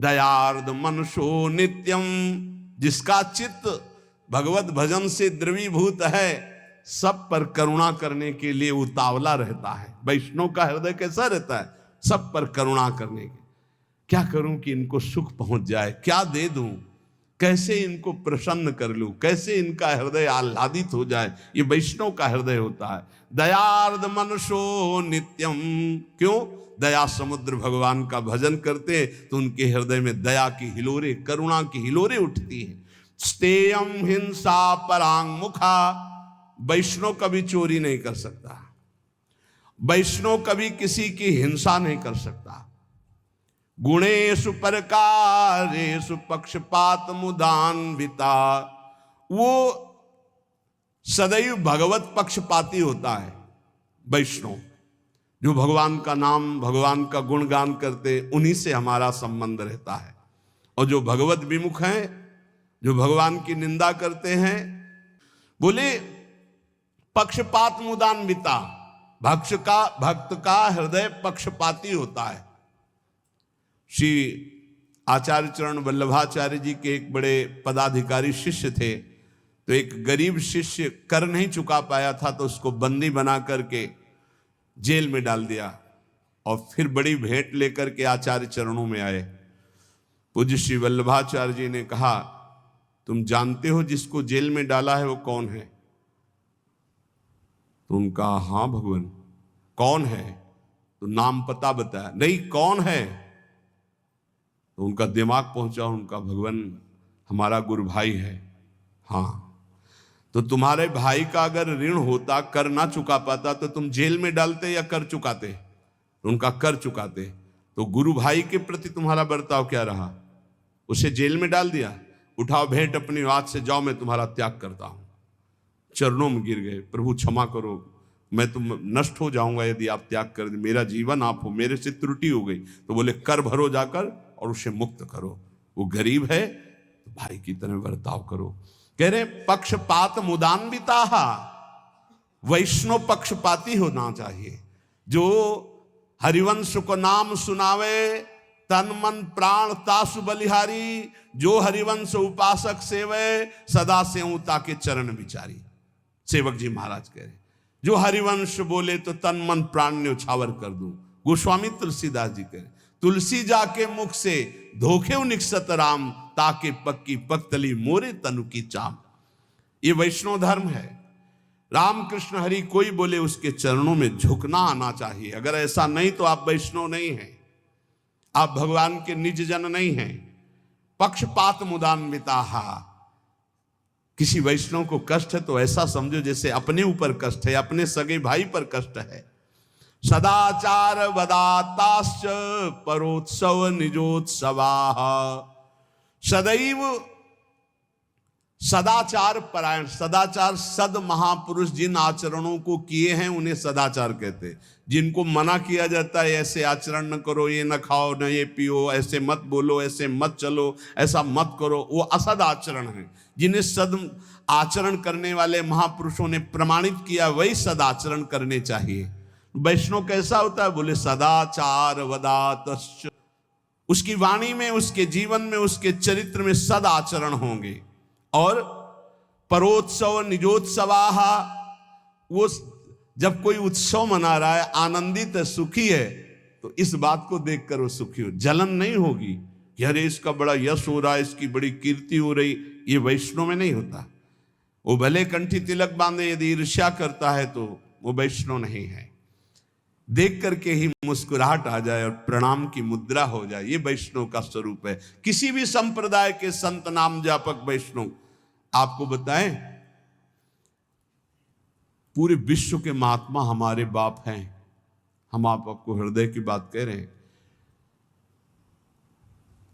दयार्द मनुष्यो नित्यम, जिसका चित्त भगवत भजन से द्रवीभूत है, सब पर करुणा करने के लिए उतावला रहता है। वैष्णव का हृदय कैसा रहता है? सब पर करुणा करने के। क्या करूं कि इनको सुख पहुंच जाए, क्या दे दूं, कैसे इनको प्रसन्न कर लूं, कैसे इनका हृदय आह्लादित हो जाए, ये वैष्णव का हृदय होता है। दयार्द मनुष्यो नित्यम, क्यों? दया समुद्र भगवान का भजन करते तो उनके हृदय में दया की हिलोरे, करुणा की हिलोरे उठती हैं। स्तेयम हिंसा परांग मुखा, वैष्णव कभी चोरी नहीं कर सकता, वैष्णव कभी किसी की हिंसा नहीं कर सकता। गुणेषु परकारेषु पक्षपात मुदान्विता, वो सदैव भगवत पक्षपाती होता है वैष्णव। जो भगवान का नाम, भगवान का गुणगान करते, उन्हीं से हमारा संबंध रहता है। और जो भगवत विमुख हैं, जो भगवान की निंदा करते हैं, बोले पक्षपात मुदान्विता, भक्त का हृदय पक्षपाती होता है। श्री आचार्य चरण वल्लभाचार्य जी के एक बड़े पदाधिकारी शिष्य थे, तो एक गरीब शिष्य कर नहीं चुका पाया था, तो उसको बंदी बना करके जेल में डाल दिया। और फिर बड़ी भेंट लेकर के आचार्य चरणों में आए। पूज्य श्री वल्लभाचार्य जी ने कहा, तुम जानते हो जिसको जेल में डाला है वो कौन है? तो उनका हाँ भगवान। कौन है? तो नाम पता बताया। नहीं, कौन है? तो उनका दिमाग पहुंचा, उनका भगवान हमारा गुरु भाई है। हाँ, तो तुम्हारे भाई का अगर ऋण होता, कर ना चुका पाता, तो तुम जेल में डालते या कर चुकाते? तो उनका कर चुकाते। तो गुरु भाई के प्रति तुम्हारा बर्ताव क्या रहा? उसे जेल में डाल दिया। उठाओ भेंट अपनी, आज से जाओ, मैं तुम्हारा त्याग करता हूं। चरणों में गिर गए, प्रभु क्षमा करो, मैं तुम नष्ट हो जाऊंगा यदि आप त्याग कर दे, मेरा जीवन आप हो, मेरे से त्रुटि हो गई। तो बोले कर भरो जाकर और उसे मुक्त करो। वो गरीब है तो भाई की तरह बर्ताव करो। कह रहे पक्षपात मुदान्विता, वैष्णव पक्षपाती होना चाहिए। जो हरिवंश को नाम सुनावे, तन मन प्राण तासु बलिहारी, जो हरिवंश उपासक सेवे, सदा सेवता के चरण विचारी। सेवक जी महाराज कह रहे, जो हरिवंश बोले तो तन मन प्राण न्योछावर कर दूं। गोस्वामी तुलसीदास जी कह रहे, तुलसी जाके मुख से धोखे निकसत राम, ताके पक्की पक्तली मोरे तनु की चाम। ये वैष्णव धर्म है। राम कृष्ण हरि कोई बोले उसके चरणों में झुकना आना चाहिए। अगर ऐसा नहीं तो आप वैष्णव नहीं हैं, आप भगवान के निज जन नहीं हैं। पक्षपात मुदान्विता, किसी वैष्णव को कष्ट है तो ऐसा समझो जैसे अपने ऊपर कष्ट है, अपने सगे भाई पर कष्ट है। सदाचार वदाताश्च परोत्सव निजोत्सवा, सदैव सदाचार परायण। सदाचार सद महापुरुष जिन आचरणों को किए हैं उन्हें सदाचार कहते हैं। जिनको मना किया जाता है ऐसे आचरण न करो, ये न खाओ, न ये पियो, ऐसे मत बोलो, ऐसे मत चलो, ऐसा मत करो, वो असद आचरण है। जिन्हें सद आचरण करने वाले महापुरुषों ने प्रमाणित किया, वही सदाचरण करने चाहिए। वैष्णव कैसा होता है? बोले सदाचार वदातश्च, उसकी वाणी में, उसके जीवन में, उसके चरित्र में सद आचरण होंगे। और परोत्सव निजोत्सवाहा, वो जब कोई उत्सव मना रहा है, आनंदित है, सुखी है, तो इस बात को देखकर वो सुखी हो, जलन नहीं होगी कि अरे इसका बड़ा यश हो रहा है, इसकी बड़ी कीर्ति हो रही। ये वैष्णव में नहीं होता। वो भले कंठी तिलक बांधे, यदि ईर्ष्या करता है तो वो वैष्णव नहीं है। देख करके ही मुस्कुराहट आ जाए और प्रणाम की मुद्रा हो जाए, ये वैष्णव का स्वरूप है। किसी भी संप्रदाय के संत नाम जापक वैष्णव आपको बताएं, पूरे विश्व के महात्मा हमारे बाप हैं। हम आपको हृदय की बात कह रहे हैं।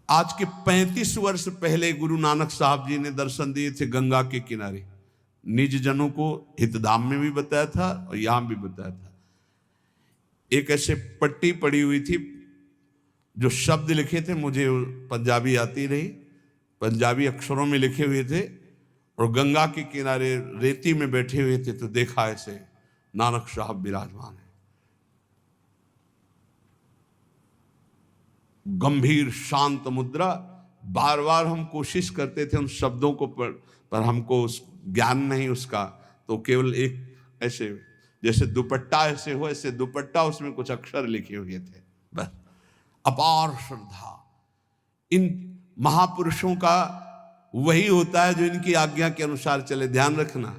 आज के 35 वर्ष पहले गुरु नानक साहब जी ने दर्शन दिए थे गंगा के किनारे। निज जनों को हितधाम में भी बताया था और यहां भी बताया था। एक ऐसे पट्टी पड़ी हुई थी, जो शब्द लिखे थे, मुझे पंजाबी आती रही, पंजाबी अक्षरों में लिखे हुए थे, और गंगा के किनारे रेती में बैठे हुए थे। तो देखा ऐसे नानक साहब विराजमान है। गंभीर शांत मुद्रा। बार बार हम कोशिश करते थे उन शब्दों को पर हमको उस ज्ञान नहीं उसका, तो केवल एक ऐसे जैसे दुपट्टा ऐसे हो, ऐसे दुपट्टा, उसमें कुछ अक्षर लिखे हुए थे बस। अपार श्रद्धा इन महापुरुषों का वही होता है जो इनकी आज्ञा के अनुसार चले। ध्यान रखना,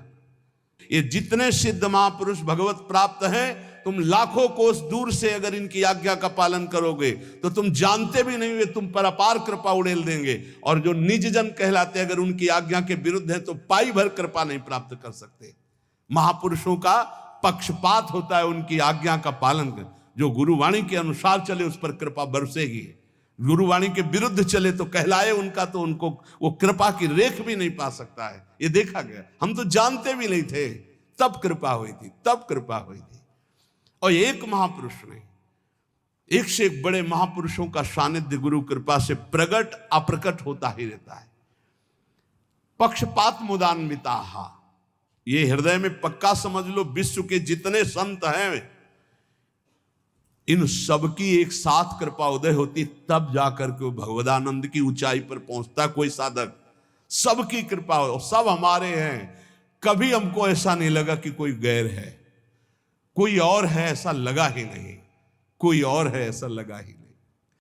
ये जितने सिद्ध महापुरुष भगवत प्राप्त हैं, तुम लाखों कोस दूर से अगर इनकी आज्ञा का पालन करोगे तो तुम जानते भी नहीं हुए तुम पर अपार कृपा उड़ेल देंगे। और जो निज जन कहलाते अगर उनकी आज्ञा के विरुद्ध है तो पाई भर कृपा नहीं प्राप्त कर सकते। महापुरुषों का पक्षपात होता है उनकी आज्ञा का पालन कर। जो गुरुवाणी के अनुसार चले उस पर कृपा बरसेगी, गुरुवाणी के विरुद्ध चले तो कहलाए उनका, तो उनको वो कृपा की रेख भी नहीं पा सकता है। ये देखा गया, हम तो जानते भी नहीं थे, तब कृपा हुई थी, तब कृपा हुई थी। और एक महापुरुष नहीं, एक से एक बड़े महापुरुषों का सानिध्य गुरु कृपा से प्रकट अप्रकट होता ही रहता है। पक्षपात मुदान्विता, ये हृदय में पक्का समझ लो, विश्व के जितने संत हैं इन सबकी एक साथ कृपा उदय होती, तब जाकर के वो भगवदानंद की ऊंचाई पर पहुंचता कोई साधक। सबकी कृपा हो, सब हमारे हैं। कभी हमको ऐसा नहीं लगा कि कोई गैर है, कोई और है ऐसा लगा ही नहीं, कोई और है ऐसा लगा ही नहीं।